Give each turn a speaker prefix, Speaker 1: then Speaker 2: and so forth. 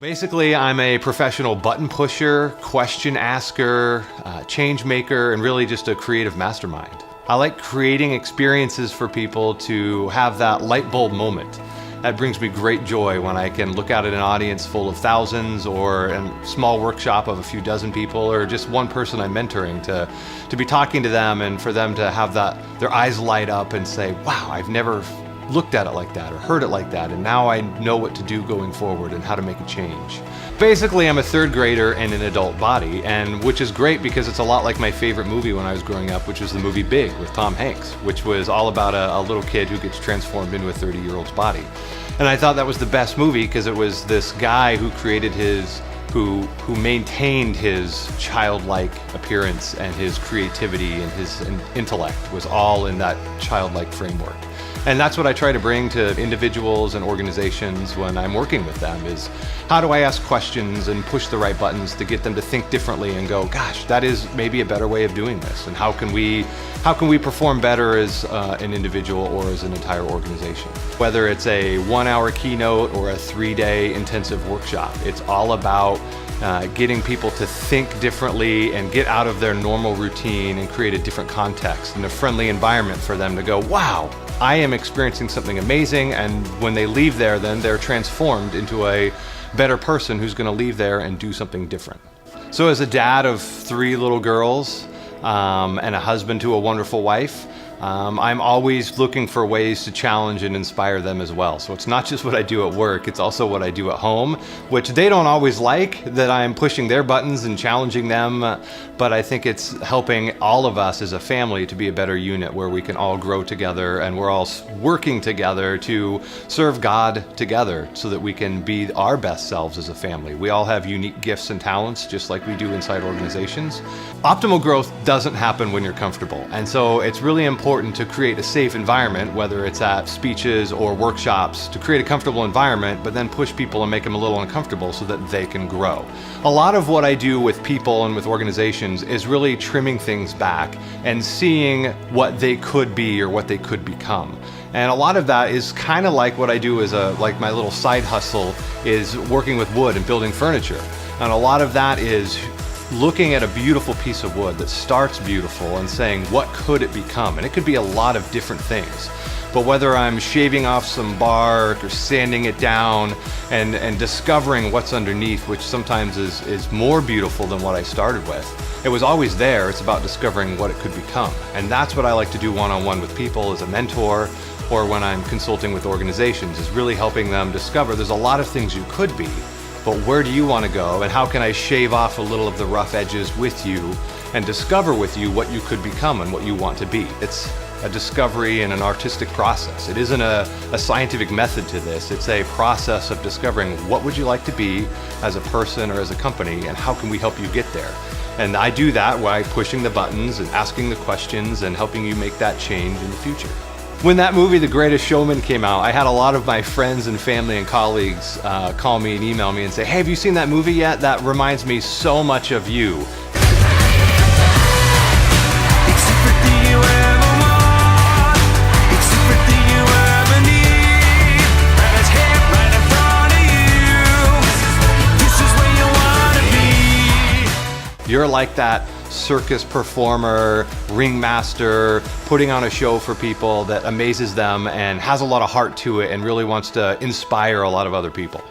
Speaker 1: Basically, I'm a professional button pusher, question asker, change maker, and really just a creative mastermind. I like creating experiences for people to have that light bulb moment. That brings me great joy when I can look out at an audience full of thousands or a small workshop of a few dozen people or just one person I'm mentoring to be talking to them and for them to have their eyes light up and say, wow, I've never looked at it like that or heard it like that, and now I know what to do going forward and how to make a change. Basically, I'm a third grader in an adult body, and which is great because it's a lot like my favorite movie when I was growing up, which was the movie Big with Tom Hanks, which was all about a little kid who gets transformed into a 30-year-old's body. And I thought that was the best movie because it was this guy who created who maintained his childlike appearance and his creativity and his intellect was all in that childlike framework. And that's what I try to bring to individuals and organizations when I'm working with them is how do I ask questions and push the right buttons to get them to think differently and go, gosh, that is maybe a better way of doing this. And how can we perform better as an individual or as an entire organization? Whether it's a 1-hour keynote or a 3-day intensive workshop, it's all about getting people to think differently and get out of their normal routine and create a different context and a friendly environment for them to go, wow, I am experiencing something amazing, and when they leave there, then they're transformed into a better person who's going to leave there and do something different. So as a dad of 3 little girls and a husband to a wonderful wife, I'm always looking for ways to challenge and inspire them as well. So it's not just what I do at work, it's also what I do at home, which they don't always like, that I'm pushing their buttons and challenging them, but I think it's helping all of us as a family to be a better unit where we can all grow together and we're all working together to serve God together so that we can be our best selves as a family. We all have unique gifts and talents just like we do inside organizations. Optimal growth doesn't happen when you're comfortable, and so it's really important to create a safe environment, whether it's at speeches or workshops, to create a comfortable environment, but then push people and make them a little uncomfortable so that they can grow. A lot of what I do with people and with organizations is really trimming things back and seeing what they could be or what they could become. And a lot of that is kind of like what I do as like my little side hustle is working with wood and building furniture. And a lot of that is looking at a beautiful piece of wood that starts beautiful and saying, what could it become? And it could be a lot of different things. But whether I'm shaving off some bark or sanding it down and discovering what's underneath, which sometimes is more beautiful than what I started with, it was always there. It's about discovering what it could become. And that's what I like to do one-on-one with people as a mentor or when I'm consulting with organizations, is really helping them discover there's a lot of things you could be, but where do you want to go, and how can I shave off a little of the rough edges with you and discover with you what you could become and what you want to be. It's a discovery and an artistic process. It isn't a scientific method to this. It's a process of discovering what would you like to be as a person or as a company, and how can we help you get there. And I do that by pushing the buttons and asking the questions and helping you make that change in the future. When that movie, The Greatest Showman, came out, I had a lot of my friends and family and colleagues call me and email me and say, hey, have you seen that movie yet? That reminds me so much of you. You're like that circus performer, ringmaster, putting on a show for people that amazes them and has a lot of heart to it and really wants to inspire a lot of other people.